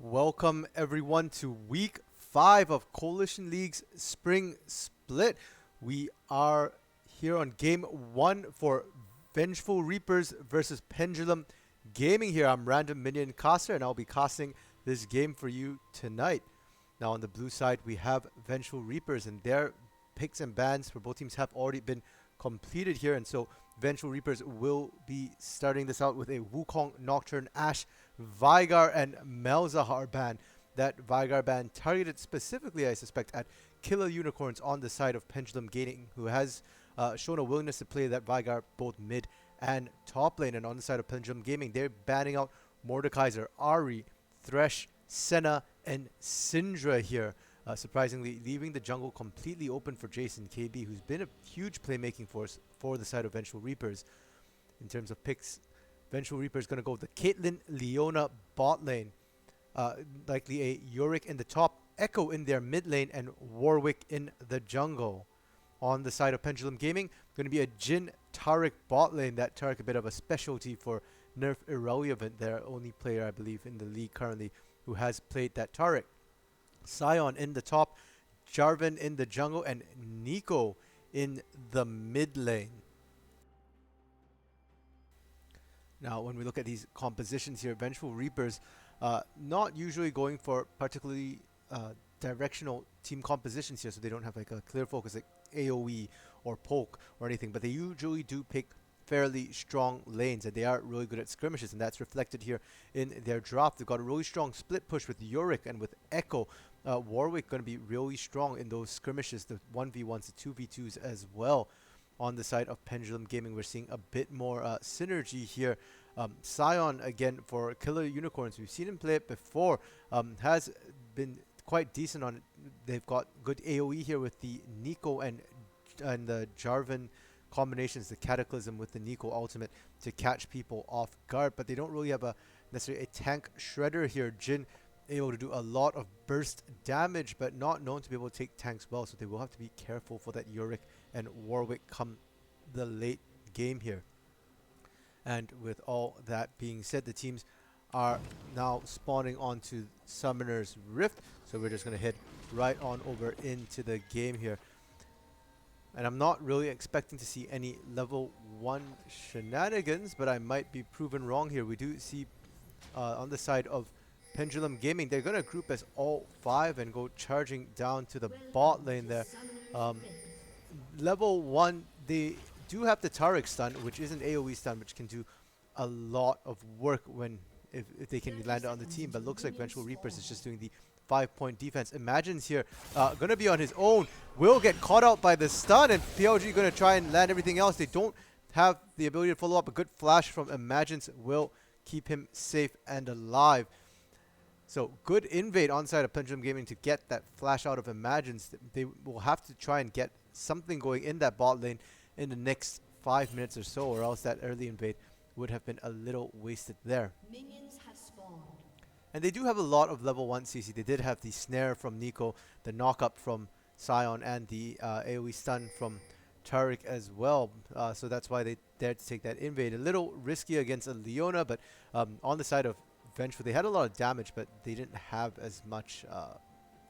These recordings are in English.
Welcome everyone to week 5 of Coalition League's Spring Split. We are here on game 1 for Vengeful Reapers versus Pendulum Gaming here. I'm Random Minion Caster and I'll be casting this game for you tonight. Now on the blue side we have Vengeful Reapers, and their picks and bans for both teams have already been completed here, and so Vengeful Reapers will be starting this out with a Wukong, Nocturne, Ashe, VGR, and Malzahar ban. That VGR ban targeted specifically, I suspect, at Killer Unicorns on the side of Pendulum Gaming, who has shown a willingness to play that VGR both mid and top lane. And on the side of Pendulum Gaming, they're banning out Mordekaiser, Ari, Thresh, Senna, and Syndra here. Surprisingly, leaving the jungle completely open for Jason KB, who's been a huge playmaking force for the side of Vengeful Reapers. In terms of picks, Vengeful Reaper is going to go with the Caitlyn Leona bot lane. Likely a Yorick in the top, Echo in their mid lane, and Warwick in the jungle. On the side of Pendulum Gaming, going to be a Jhin Taric bot lane. That Taric a bit of a specialty for Nerf Irrelevant, their only player I believe in the league currently who has played that Taric. Sion in the top, Jarvan in the jungle, and Nico in the mid lane. Now, when we look at these compositions here, Vengeful Reapers not usually going for particularly directional team compositions here, so they don't have like a clear focus like AoE or poke or anything, but they usually do pick fairly strong lanes, and they are really good at skirmishes, and that's reflected here in their draft. They've got a really strong split push with Yorick and with Echo. Warwick going to be really strong in those skirmishes, the 1v1s, the 2v2s as well. On the side of Pendulum Gaming, we're seeing a bit more synergy here. Sion, again, for Killer Unicorns, we've seen him play it before, has been quite decent on it. They've got good AoE here with the Nico and the Jarvan combinations, the Cataclysm with the Nico ultimate to catch people off guard, but they don't really have necessarily a tank shredder here. Jhin able to do a lot of burst damage, but not known to be able to take tanks well, so they will have to be careful for that Yorick and Warwick come the late game here. And with all that being said, the teams are now spawning onto Summoner's Rift, so we're just going to head right on over into the game here. And I'm not really expecting to see any level 1 shenanigans, but I might be proven wrong here. We do see on the side of Pendulum Gaming, they're going to group as all 5 and go charging down to the bot lane there. Level 1, they do have the Taric stun, which is an AoE stun, which can do a lot of work if they can land it on the team, but looks like Vengeful Reapers is just doing the 5-point defense. Imagine's here, going to be on his own, will get caught out by the stun, and PLG going to try and land everything else. They don't have the ability to follow up. A good flash from Imagine's will keep him safe and alive. So good invade on side of Pendulum Gaming to get that flash out of Imagine's. They will have to try and get something going in that bot lane in the next 5 minutes or so, or else that early invade would have been a little wasted there. Minions have spawned. And they do have a lot of level 1 CC. They did have the snare from Nico, the knock-up from Sion, and the AoE stun from Taric as well. So that's why they dared to take that invade. A little risky against a Leona, but on the side of Vengeful, they had a lot of damage, but they didn't have as much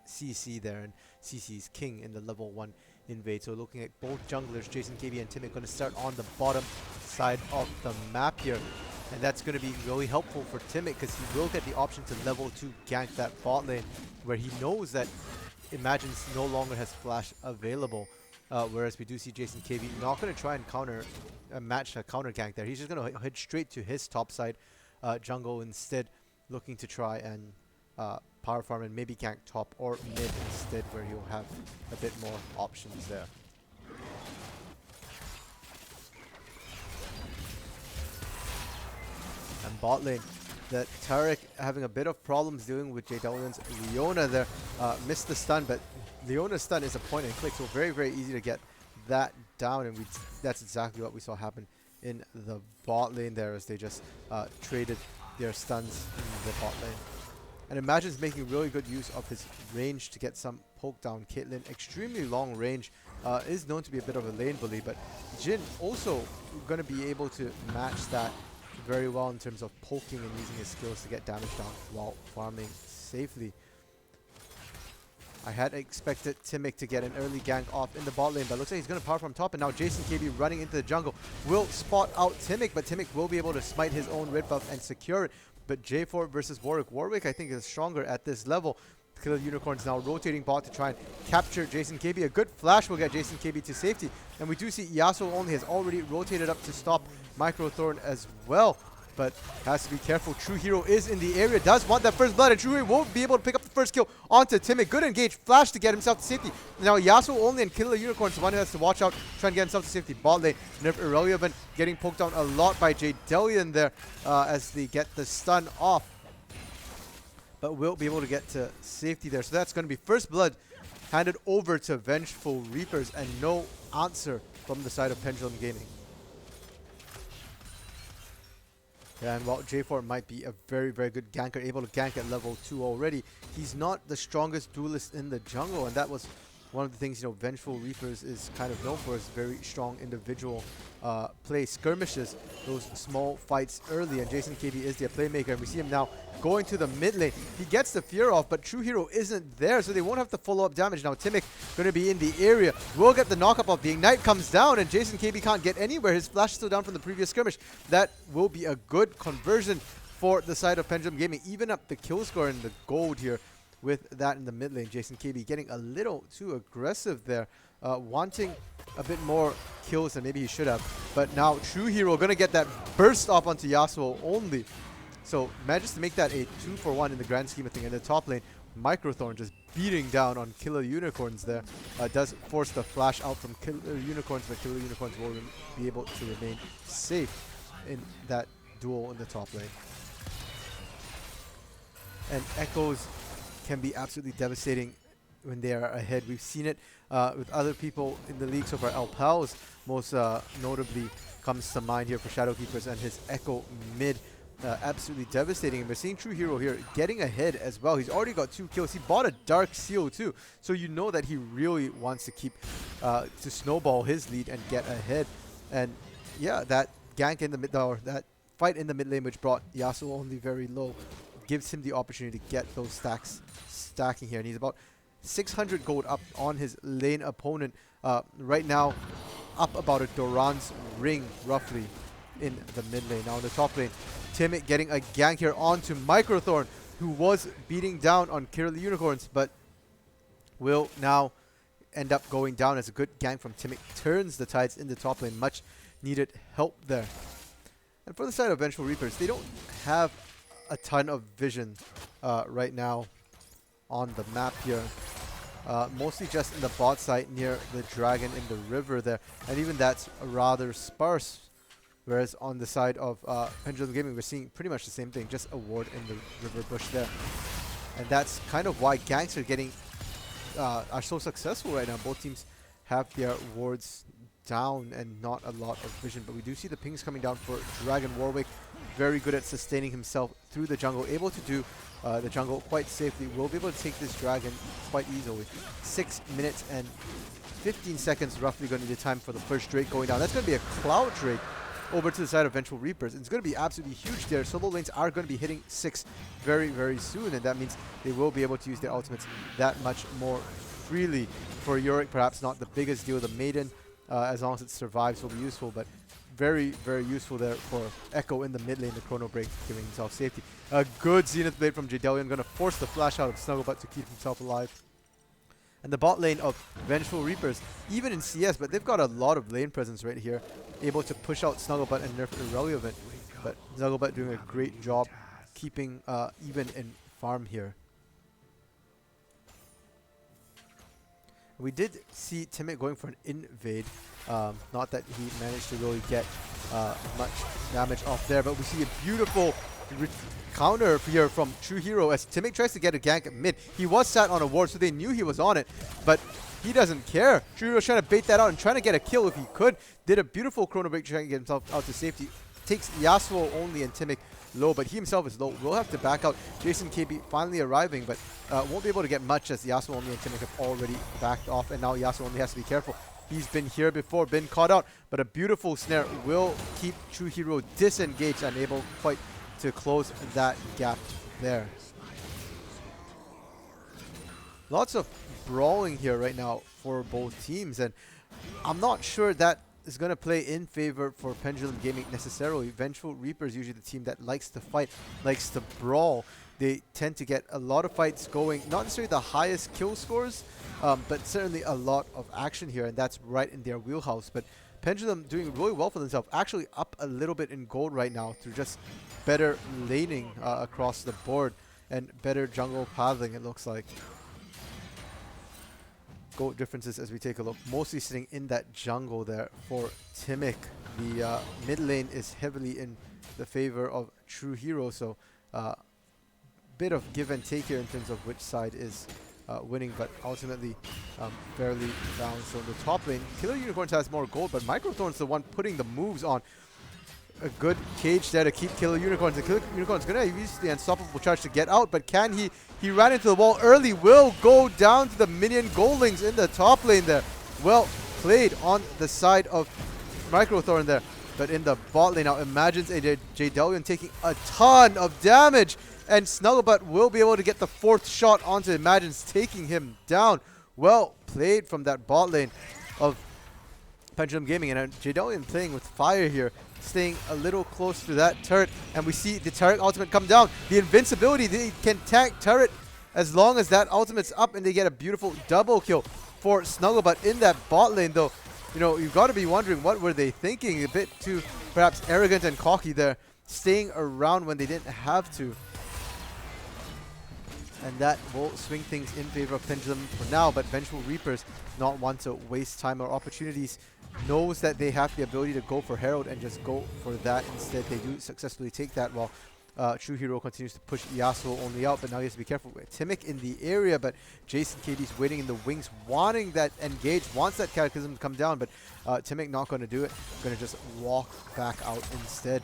CC there, and CC is king in the level 1 invade. So looking at both junglers, Jason KB and Timmy, going to start on the bottom side of the map here. And that's going to be really helpful for Timmy, because he will get the option to level 2 gank that bot lane, where he knows that Imagine's no longer has flash available. Whereas we do see Jason KB not going to try and match a counter gank there. He's just going to head straight to his top side jungle instead, looking to try and power farm and maybe gank top or mid instead, where he'll have a bit more options there. And bot lane, that Taric having a bit of problems dealing with JW's Leona there. Missed the stun, but Leona's stun is a point and click, so very, very easy to get that down, and that's exactly what we saw happen in the bot lane there, as they just traded their stuns in the bot lane. And Imagine's making really good use of his range to get some poke down. Caitlyn, extremely long range, is known to be a bit of a lane bully, but Jhin also going to be able to match that very well in terms of poking and using his skills to get damage down while farming safely. I had expected Timic to get an early gank off in the bot lane, but looks like he's going to power from top, and now Jason KB running into the jungle will spot out Timic, but Timic will be able to smite his own red buff and secure it. But J4 versus Warwick. Warwick, I think, is stronger at this level. Killer Unicorns now rotating bot to try and capture Jason KB. A good flash will get Jason KB to safety. And we do see Yasuo only has already rotated up to stop Microthorn as well. But has to be careful. True Hero is in the area, does want that first blood, and True Hero won't be able to pick up the first kill onto Timic. Good engage, flash to get himself to safety. Now Yasuo only and Killer Unicorns, the one who has to watch out, try and get himself to safety. Bot lane, Nerf Irrelevant getting poked down a lot by Jadelian there as they get the stun off. But will be able to get to safety there. So that's going to be first blood handed over to Vengeful Reapers, and no answer from the side of Pendulum Gaming. Yeah, and while J4 might be a very, very good ganker, able to gank at level 2 already, he's not the strongest duelist in the jungle, and that was one of the things, you know, Vengeful Reapers is kind of known for, is very strong individual play, skirmishes, those small fights early, and Jason KB is their playmaker, and we see him now going to the mid lane. He gets the fear off, but True Hero isn't there, so they won't have to follow up damage. Now Timic going to be in the area, will get the knockup off. The Ignite comes down, and Jason KB can't get anywhere. His flash is still down from the previous skirmish. That will be a good conversion for the side of Pendulum Gaming. Even up the kill score and the gold here with that in the mid lane. Jason KB getting a little too aggressive there, wanting a bit more kills than maybe he should have. But now True Hero going to get that burst off onto Yasuo only. So manages to make that a 2-for-1 in the grand scheme of things. In the top lane, Microthorn just beating down on Killer Unicorns there. Does force the flash out from Killer Unicorns, but Killer Unicorns will be able to remain safe in that duel in the top lane. And Echoes can be absolutely devastating when they are ahead. We've seen it with other people in the league so far. Alpals most notably comes to mind here for Shadowkeepers, and his Echo mid absolutely devastating. And we're seeing True Hero here getting ahead as well. He's already got 2 kills. He bought a Dark Seal too, so you know that he really wants to keep to snowball his lead and get ahead. And yeah, that gank in the mid, or that fight in the mid lane, which brought Yasuo only very low, gives him the opportunity to get those stacks stacking here. And he's about 600 gold up on his lane opponent right now, up about a Doran's ring roughly in the mid lane. Now in the top lane, Timic getting a gank here onto Microthorn, who was beating down on Killer Unicorns, but will now end up going down as a good gank from Timic turns the tides in the top lane. Much needed help there. And for the side of Vengeful Reapers, they don't have a ton of vision right now on the map here. Mostly just in the bot side near the dragon in the river there, and even that's rather sparse. Whereas on the side of Pendulum Gaming, we're seeing pretty much the same thing, just a ward in the river bush there. And that's kind of why ganks are getting are so successful right now. Both teams have their wards down and not a lot of vision, but we do see the pings coming down for Dragon. Warwick very good at sustaining himself through the jungle, able to do the jungle quite safely. Will be able to take this dragon quite easily. 6 minutes and 15 seconds roughly going to be the time for the first Drake going down. That's going to be a Cloud Drake over to the side of Vengeful Reapers. It's going to be absolutely huge there. Solo lanes are going to be hitting 6 very, very soon, and that means they will be able to use their ultimates that much more freely. For Yorick, perhaps not the biggest deal. The Maiden, as long as it survives, will be useful, but very, very useful there for Echo in the mid lane. The Chrono Break giving himself safety. A good Zenith Blade from Jadelian, going to force the flash out of Snugglebutt to keep himself alive. And the bot lane of Vengeful Reapers, even in CS, but they've got a lot of lane presence right here, able to push out Snugglebutt and nerf Irrelevant. But Snugglebutt doing a great job keeping even in farm here. We did see Timic going for an invade. Not that he managed to really get much damage off there, but we see a beautiful counter here from True Hero as Timic tries to get a gank at mid. He was sat on a ward, so they knew he was on it, but he doesn't care. True Hero's trying to bait that out and trying to get a kill if he could. Did a beautiful Chrono Break trying to get himself out to safety. Takes Yasuo only and Timic low, but he himself is low. Will have to back out. Jason KB finally arriving, but won't be able to get much as Yasuo only and Timic have already backed off, and now Yasuo only has to be careful. He's been here before, been caught out, but a beautiful snare will keep True Hero disengaged and able quite to close that gap there. Lots of brawling here right now for both teams, and I'm not sure that is going to play in favor for Pendulum Gaming necessarily. Vengeful Reaper is usually the team that likes to fight, likes to brawl. They tend to get a lot of fights going, not necessarily the highest kill scores, but certainly a lot of action here, and that's right in their wheelhouse. But Pendulum doing really well for themselves, actually up a little bit in gold right now through just better laning across the board and better jungle pathing, it looks like. Gold differences as we take a look, mostly sitting in that jungle there for Timic. The mid lane is heavily in the favor of True Hero, so bit of give and take here in terms of which side is winning, but ultimately fairly balanced. So in the top lane, Killer Unicorns has more gold, but Microthorn's the one putting the moves on. A good cage there to keep Killer Unicorns. The Killer Unicorn's gonna use the unstoppable charge to get out, but can he? He ran into the wall early. Will go down to the minion Goldlings in the top lane there. Well played on the side of Microthorn there, but in the bot lane now, Imagine's Jadelion taking a ton of damage, and Snugglebutt will be able to get the 4th shot onto Imagine's, taking him down. Well played from that bot lane of Pendulum Gaming, and Jadelion playing with fire here, staying a little close to that turret, and we see the turret ultimate come down. The invincibility, they can tank turret as long as that ultimate's up, and they get a beautiful double kill for Snugglebutt in that bot lane. Though, you know, you've got to be wondering, what were they thinking? A bit too perhaps arrogant and cocky there, staying around when they didn't have to. And that will swing things in favor of Pendulum for now, but Vengeful Reapers not want to waste time or opportunities. Knows that they have the ability to go for Herald and just go for that instead. They do successfully take that while True Hero continues to push Yasuo only out, but now he has to be careful with Timic in the area, but Jason KD's waiting in the wings, wanting that engage, wants that Cataclysm to come down, but Timic not going to do it, going to just walk back out instead.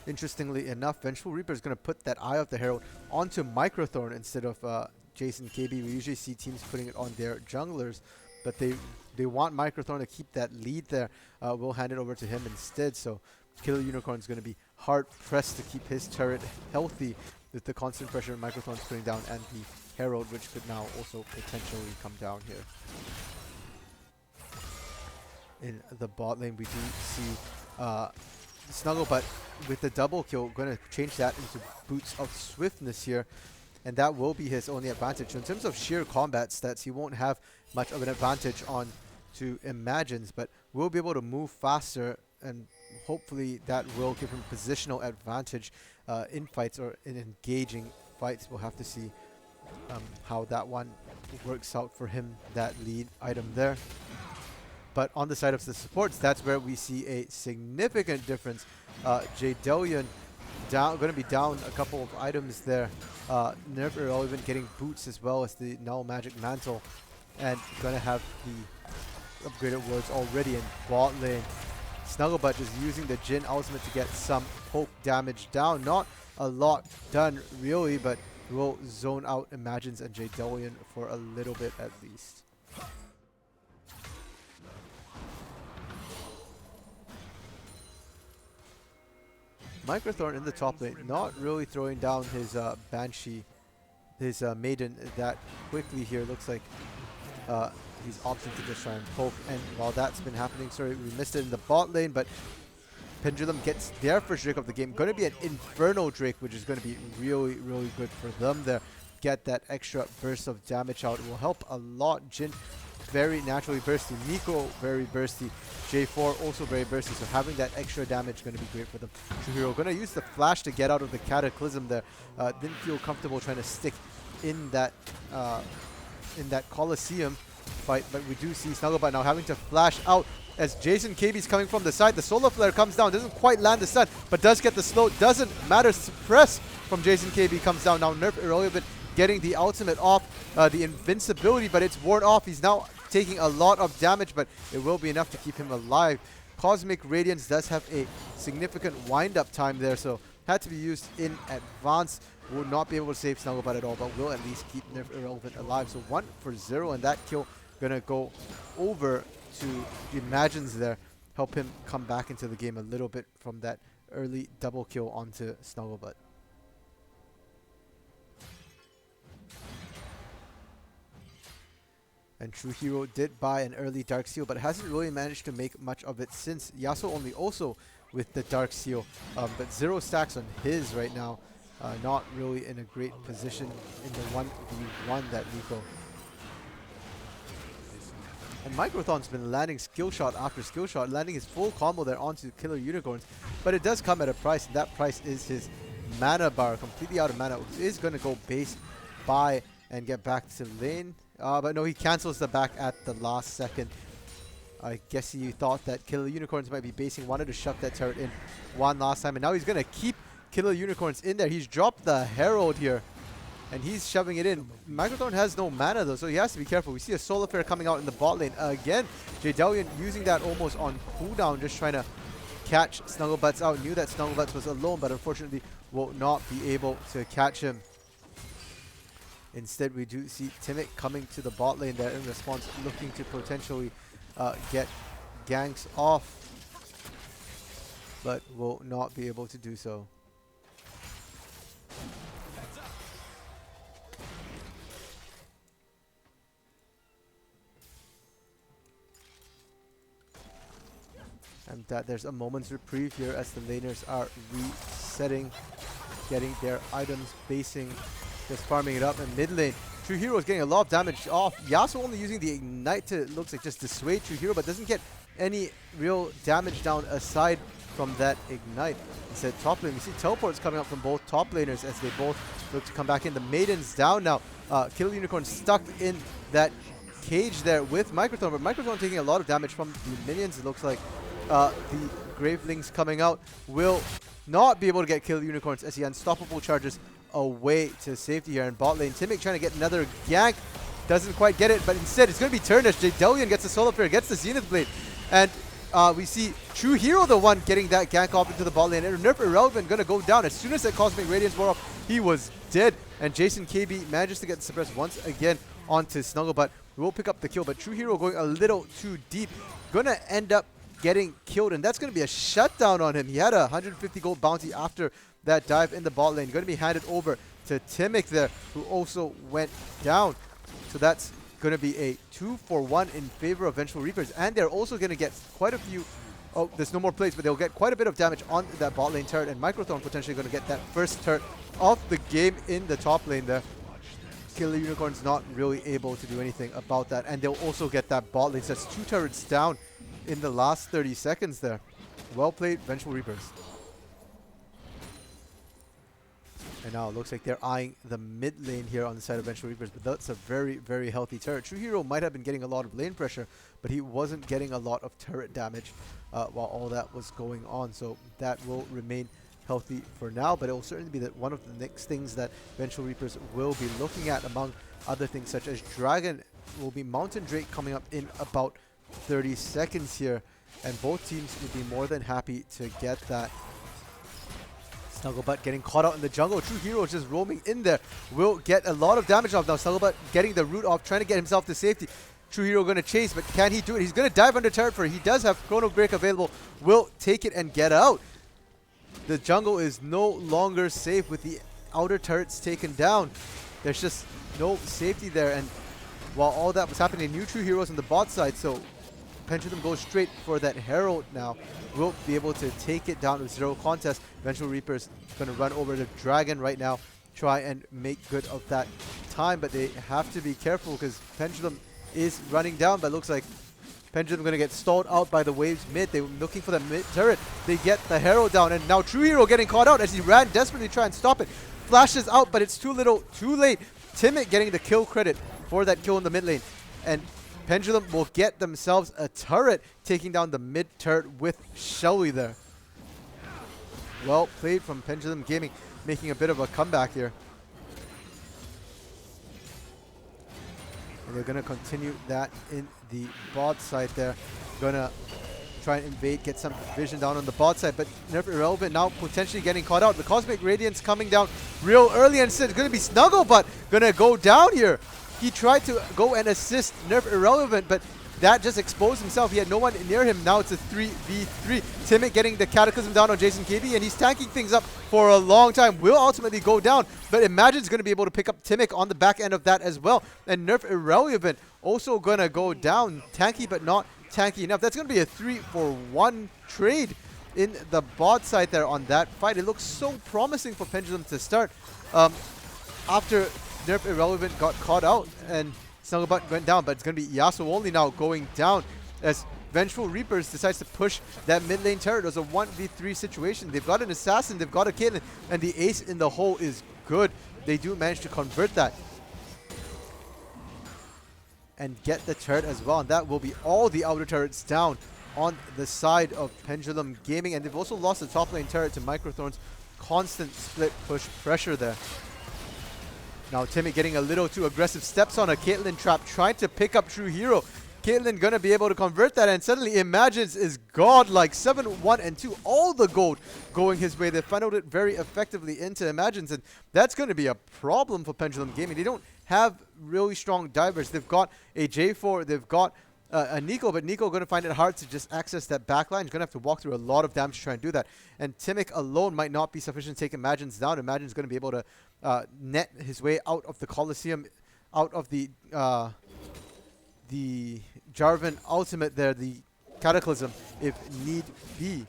Interestingly enough, Vengeful Reaper is going to put that Eye of the Herald onto Microthorn instead of Jason KB. We usually see teams putting it on their junglers, but they want Microthorn to keep that lead there. We'll hand it over to him instead, so Killer Unicorn is going to be hard-pressed to keep his turret healthy with the constant pressure Microthorn's putting down, and the Herald, which could now also potentially come down here. In the bot lane, we do see Snugglebutt with the double kill, going to change that into Boots of Swiftness here, and that will be his only advantage. So in terms of sheer combat stats, he won't have much of an advantage on to Imagines, but will be able to move faster, and hopefully that will give him positional advantage in fights or in engaging fights. We'll have to see how that one works out for him, that lead item there. But on the side of the supports, that's where we see a significant difference. Jadelion going to be down a couple of items there. Nerf Irrelevant getting boots as well as the Null Magic Mantle, and going to have the upgraded words already in bot lane. Snugglebutt is using the Jhin ultimate to get some poke damage down. Not a lot done really, but will zone out Imagines and Jadelion for a little bit at least. Microthorn in the top lane, not really throwing down his Banshee, his Maiden that quickly here. Looks like he's opting to just try and poke, and while that's been happening, sorry, we missed it in the bot lane, but Pendulum gets their first Drake of the game. Going to be an Inferno Drake, which is going to be really, really good for them there. Get that extra burst of damage out. It will help a lot. Jhin, very naturally bursty. Nico, very bursty. J4, also very bursty. So having that extra damage is going to be great for them. True Hero going to use the flash to get out of the Cataclysm there. Didn't feel comfortable trying to stick in that Colosseum fight, but we do see Snugglebutt now having to flash out as Jason KB's coming from the side. The Solar Flare comes down, doesn't quite land the stun, but does get the slow. Doesn't matter. Suppress from Jason KB comes down. Now Nerf Irrelevant getting the ultimate off, the invincibility, but it's worn off. He's now taking a lot of damage, but it will be enough to keep him alive. Cosmic Radiance does have a significant wind-up time there, so had to be used in advance. Will not be able to save Snugglebutt at all, but will at least keep Nerf Irrelevant alive. So 1-for-0, and that kill gonna go over to Imagines there. Help him come back into the game a little bit from that early double kill onto Snugglebutt. And True Hero did buy an early Dark Seal, but hasn't really managed to make much of it since. Yasuo only also with the Dark Seal, but 0 stacks on his right now. Not really in a great position in the 1v1 that Nico. And Microthon's been landing skill shot after skill shot, landing his full combo there onto Killer Unicorns. But it does come at a price, and that price is his mana bar. Completely out of mana. He is going to go base, buy, and get back to lane. But no, he cancels the back at the last second. I guess he thought that Killer Unicorns might be basing, wanted to shove that turret in one last time. And now he's going to keep Killer Unicorns in there. He's dropped the Herald here, and he's shoving it in. Microthon has no mana though, so he has to be careful. We see a Solar Flare coming out in the bot lane. Again, Jadelian using that almost on cooldown, just trying to catch Snugglebutts out. Knew that Snugglebutts was alone, but unfortunately will not be able to catch him. Instead, we do see Timic coming to the bot lane there in response, looking to potentially get ganks off, but will not be able to do so. And that there's a moment's reprieve here as the laners are resetting, getting their items, basing, just farming it up. And mid lane, True Hero is getting a lot of damage off. Yasuo only using the Ignite to, looks like, just dissuade True Hero, but doesn't get any real damage down aside from that Ignite. Instead, top lane, we see teleports coming up from both top laners as they both look to come back in. The Maiden's down now. Killer Unicorn stuck in that cage there with Microthon, but Microthon taking a lot of damage from the minions. It looks like the Gravelings coming out will not be able to get Killer Unicorns as he unstoppable charges away to safety here in bot lane. Timic trying to get another gank, doesn't quite get it, but instead it's going to be turned as Jadelian gets the Solar Flare, gets the Zenith Blade, and we see True Hero the one getting that gank off into the bot lane, and Nerf Irrelevant going to go down. As soon as that Cosmic Radiance wore off, he was dead, and Jason KB manages to get suppressed once again onto Snugglebutt. We will pick up the kill, but True Hero going a little too deep, going to end up getting killed, and that's going to be a shutdown on him. He had a 150 gold bounty after that dive in the bot lane. Going to be handed over to Timic there, who also went down. So that's going to be a 2-for-1 in favor of Vengeful Reapers, and they're also going to get quite a few. Oh, there's no more plays, but they'll get quite a bit of damage on that bot lane turret, and Microthon potentially going to get that first turret of the game in the top lane there. Killer Unicorn's not really able to do anything about that, and they'll also get that bot lane. So that's 2 turrets down in the last 30 seconds there. Well played, Vengeful Reapers. And now it looks like they're eyeing the mid lane here on the side of Vengeful Reapers, but that's a very, very healthy turret. True Hero might have been getting a lot of lane pressure, but he wasn't getting a lot of turret damage while all that was going on. So that will remain healthy for now, but it will certainly be that one of the next things that Vengeful Reapers will be looking at, among other things such as Dragon, will be Mountain Drake coming up in about 30 seconds here, and both teams would be more than happy to get that. Snugglebutt getting caught out in the jungle. True Hero just roaming in there will get a lot of damage off now. Snugglebutt getting the root off, trying to get himself to safety. True Hero going to chase, but can he do it? He's going to dive under turret for it. He does have Chrono Break available. Will take it and get out. The jungle is no longer safe with the outer turrets taken down. There's just no safety there, and while all that was happening, new True Heroes on the bot side, so Pendulum goes straight for that Herald now. Will be able to take it down with 0 contest. Vengeful Reapers going to run over the Dragon right now, try and make good of that time, but they have to be careful because Pendulum is running down, but looks like Pendulum going to get stalled out by the waves mid. They were looking for the mid turret. They get the Herald down, and now True Hero getting caught out as he ran desperately to try and stop it. Flashes out, but it's too little, too late. Timic getting the kill credit for that kill in the mid lane, and Pendulum will get themselves a turret, taking down the mid turret with Shelly there. Well played from Pendulum Gaming, making a bit of a comeback here. And they're going to continue that in the bot side there. Going to try and invade, get some vision down on the bot side, but Nerf Irrelevant now potentially getting caught out. The Cosmic Radiance coming down real early, and it's going to be Snugglebutt going to go down here. He tried to go and assist Nerf Irrelevant, but that just exposed himself. He had no one near him. Now it's a 3v3. Timmick getting the Cataclysm down on Jason KB, and he's tanking things up for a long time. Will ultimately go down, but Imagine's going to be able to pick up Timmick on the back end of that as well. And Nerf Irrelevant also going to go down. Tanky, but not tanky enough. That's going to be a 3-for-1 trade in the bot side there on that fight. It looks so promising for Pendulum to start. After Nerf Irrelevant got caught out and Snugglebutt went down, but it's going to be Yasuo only now going down as Vengeful Reapers decides to push that mid lane turret. It was a 1v3 situation. They've got an assassin, they've got a Caitlyn, and the ace in the hole is good. They do manage to convert that and get the turret as well, and that will be all the outer turrets down on the side of Pendulum Gaming. And they've also lost the top lane turret to Microthorn's constant split push pressure there. Now Timmy getting a little too aggressive, steps on a Caitlyn trap, trying to pick up True Hero. Caitlyn gonna be able to convert that, and suddenly Imagines is godlike. 7-1-2, all the gold going his way. They funneled it very effectively into Imagines, and that's gonna be a problem for Pendulum Gaming. They don't have really strong divers. They've got a J4, they've got a Nico, but Nico going to find it hard to just access that backline. He's going to have to walk through a lot of damage to try and do that. And Timmick alone might not be sufficient to take Imagines down. Imagines going to be able to net his way out of the Colosseum, out of the Jarvan ultimate there, the Cataclysm, if need be.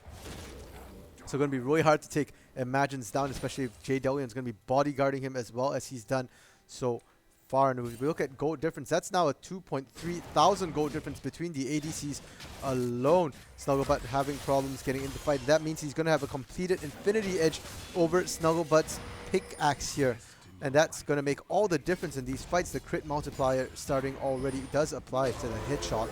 So going to be really hard to take Imagines down, especially if Jay Delian's going to be bodyguarding him as well as he's done so far. And if we look at gold difference, that's now a 2.3 thousand gold difference between the ADCs alone. Snugglebutt having problems getting into the fight. That means he's going to have a completed Infinity Edge over Snugglebutt's pickaxe here. And that's going to make all the difference in these fights. The crit multiplier starting already does apply to the hit shot.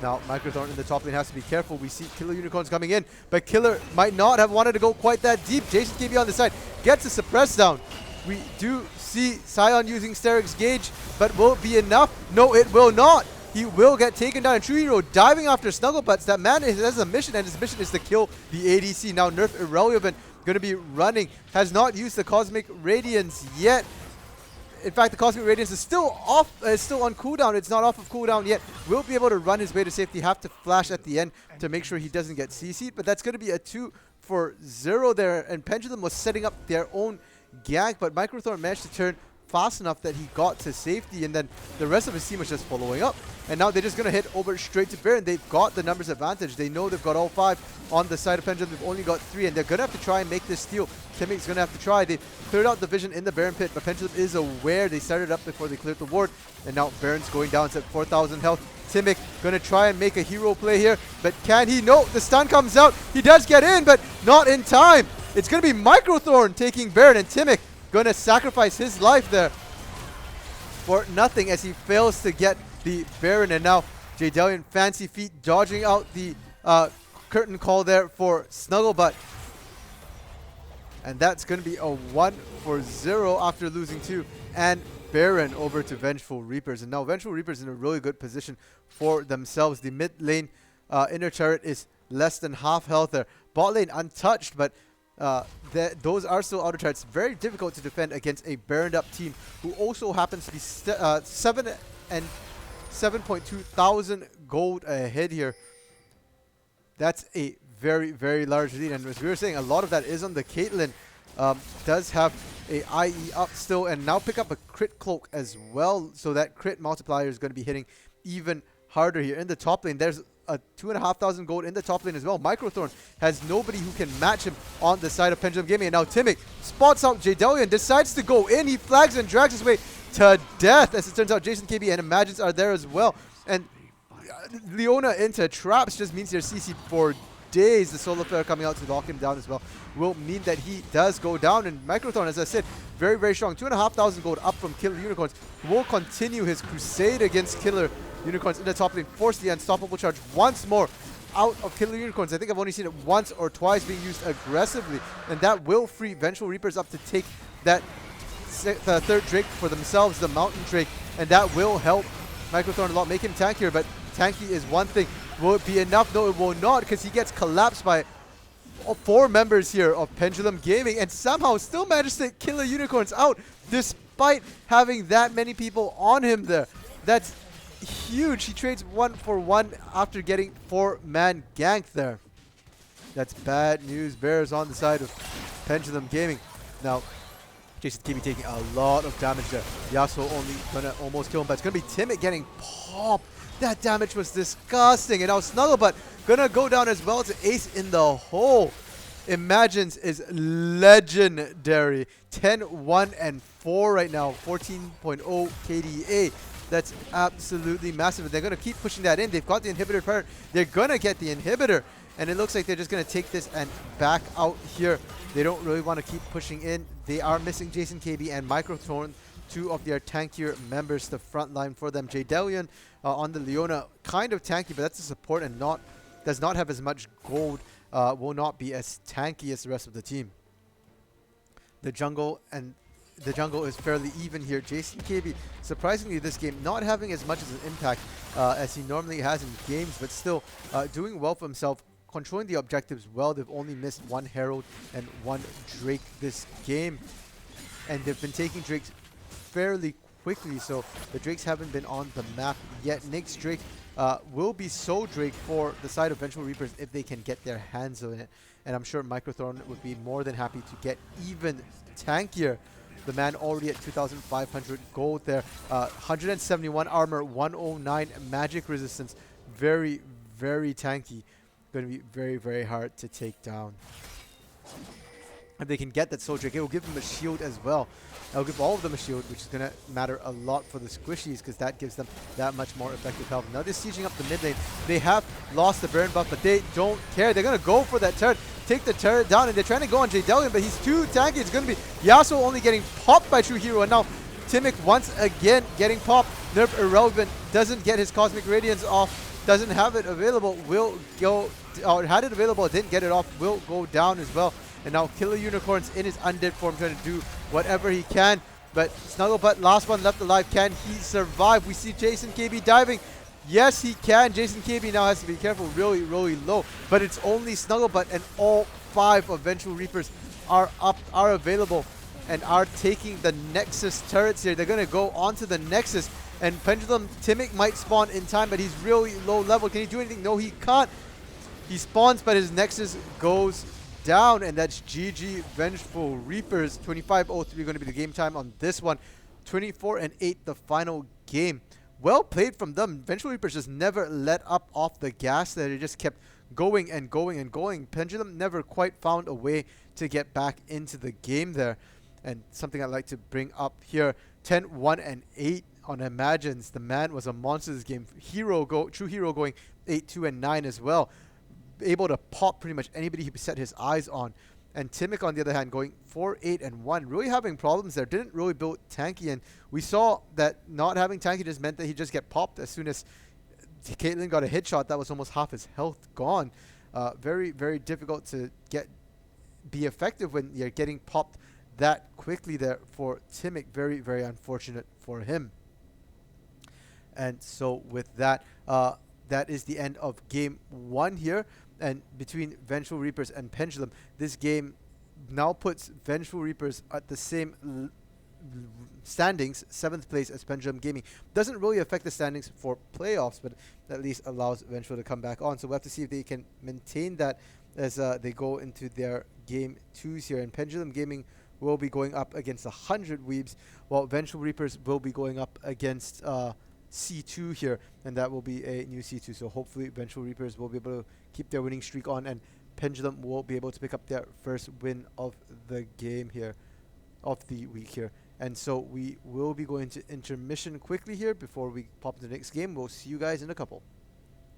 Now, Microthorn in the top lane has to be careful. We see Killer Unicorns coming in, but Killer might not have wanted to go quite that deep. Jason KB on the side gets a suppress down. We do see Sion using Steric's Gauge, but will it be enough? No, it will not. He will get taken down. True Hero diving after Snugglebutts. That man has a mission, and his mission is to kill the ADC. Now, Nerf Irrelevant going to be running. Has not used the Cosmic Radiance yet. In fact, the Cosmic Radiance is still off, still on cooldown. It's not off of cooldown yet. Will be able to run his way to safety. Have to flash at the end to make sure he doesn't get CC'd. But that's going to be a 2-for-0 there. And Pendulum was setting up their own gank, but Microthorn managed to turn fast enough that he got to safety, and then the rest of his team was just following up. And now they're just going to hit over straight to Baron. They've got the numbers advantage. They know they've got all 5 on the side of Pendulum. They've only got 3, and they're going to have to try and make this steal. Timmick's going to have to try. They cleared out the vision in the Baron pit, but Pendulum is aware. They started up before they cleared the ward, and now Baron's going down to 4,000 health. Timmick going to try and make a hero play here, but can he? No, the stun comes out. He does get in, but not in time. It's going to be Microthorn taking Baron, and Timmick going to sacrifice his life there for nothing as he fails to get the Baron. And now Jay Delian, fancy feet, dodging out the curtain call there for Snugglebutt. And that's going to be a 1-for-0 after losing 2. And Baron over to Vengeful Reapers. And now Vengeful Reapers in a really good position for themselves. The mid lane inner turret is less than half health there. Bot lane untouched, but those are still outer turrets. Very difficult to defend against a Baroned up team who also happens to be 7.2 thousand gold ahead here. That's a very, very large lead. And as we were saying, a lot of that is on the Caitlyn. Does have a IE up still, and now pick up a crit cloak as well. So that crit multiplier is going to be hitting even harder here. In the top lane, there's a 2,500 gold in the top lane as well. Microthorn has nobody who can match him on the side of Pendulum Gaming. And now Timmick spots out Jay Delian, decides to go in. He flags and drags his way to death. As it turns out, Jason KB and Imagines are there as well. And Leona into traps just means they're CC'd for days. The solar flare coming out to lock him down as well will mean that he does go down. And Microthorn, as I said, very, very strong. 2,500 gold up from Killer Unicorns. Will continue his crusade against Killer Unicorns in the top lane. Force the unstoppable charge once more out of Killer Unicorns. I think I've only seen it once or twice being used aggressively, and that will free Vengeful Reapers up to take that third Drake for themselves, the Mountain Drake, and that will help Microthorn a lot, make him tankier. But tanky is one thing. Will it be enough? No, it will not, because he gets collapsed by 4 members here of Pendulum Gaming, and somehow still manages to Killer Unicorns out despite having that many people on him there. That's huge. He trades 1-for-1 after getting 4-man ganked there. That's bad news bears on the side of Pendulum Gaming. Now, Jason KB taking a lot of damage there. Yasuo only gonna almost kill him, but it's gonna be Timid getting popped. That damage was disgusting. And now Snugglebutt gonna go down as well to ace in the hole. Imagines is legendary. 10-1-4 right now. 14.0 KDA. That's absolutely massive. They're gonna keep pushing that in. They've got the inhibitor part. They're gonna get the inhibitor. And it looks like they're just going to take this and back out here. They don't really want to keep pushing in. They are missing Jason KB and Microthorn, two of their tankier members, the front line for them. Jadelion on the Leona, kind of tanky, but that's a support and does not have as much gold, will not be as tanky as the rest of the team. The jungle is fairly even here. Jason KB, surprisingly this game, not having as much as an impact as he normally has in games, but still doing well for himself. Controlling the objectives well. They've only missed 1 Herald and 1 Drake this game. And they've been taking Drakes fairly quickly, so the Drakes haven't been on the map yet. Next Drake will be Soul Drake for the side of Vengeful Reapers if they can get their hands on it. And I'm sure Microthorn would be more than happy to get even tankier. The man already at 2,500 gold there. 171 armor, 109 magic resistance. Very, very tanky. Going to be very, very hard to take down. If they can get that Soul Drake, it will give them a shield as well. It'll give all of them a shield, which is going to matter a lot for the squishies because that gives them that much more effective health. Now they're sieging up the mid lane. They have lost the burn buff, but they don't care. They're going to go for that turret, take the turret down, and they're trying to go on Jadelion, but he's too tanky. It's going to be Yasuo only getting popped by True Hero, and now Timic once again getting popped. Nerf Irrelevant doesn't get his Cosmic Radiance off. Doesn't have it available, will go, or had it available, didn't get it off, will go down as well. And now Killer Unicorn's in his undead form, trying to do whatever he can. But Snugglebutt, last one left alive. Can he survive? We see Jason KB diving. Yes, he can. Jason KB now has to be careful, really, really low. But it's only Snugglebutt, and all 5 of Vengeful Reapers are available and are taking the Nexus turrets here. They're going to go onto the Nexus. And Pendulum Timic might spawn in time, but he's really low level. Can he do anything? No, he can't. He spawns, but his Nexus goes down, and that's GG Vengeful Reapers. 25:03 going to be the game time on this one. 24-8 the final game. Well played from them. Vengeful Reapers just never let up off the gas there. They just kept going and going and going. Pendulum never quite found a way to get back into the game there. And something I'd like to bring up here, 10-1-8 on Imagines. The man was a monster this game. True Hero going 8-2-9 as well. Able to pop pretty much anybody he set his eyes on. And Timic, on the other hand, going 4-8-1. Really having problems there. Didn't really build tanky. And we saw that not having tanky just meant that he just get popped as soon as Caitlyn got a hit shot. That was almost half his health gone. Very, very difficult to be effective when you're getting popped that quickly there for Timic. Very, very unfortunate for him. And so with that, that is the end of game 1 here. And between Vengeful Reapers and Pendulum, this game now puts Vengeful Reapers at the same standings, 7th place as Pendulum Gaming. Doesn't really affect the standings for playoffs, but at least allows Vengeful to come back on. So we'll have to see if they can maintain that as they go into their game 2s here. And Pendulum Gaming will be going up against 100 Weebs, while Vengeful Reapers will be going up against C2 here, and that will be a new C2. So hopefully Vengeful Reapers will be able to keep their winning streak on, and Pendulum will be able to pick up their first win of the game here, of the week here. And so we will be going to intermission quickly here before we pop into the next game. We'll see you guys in a couple.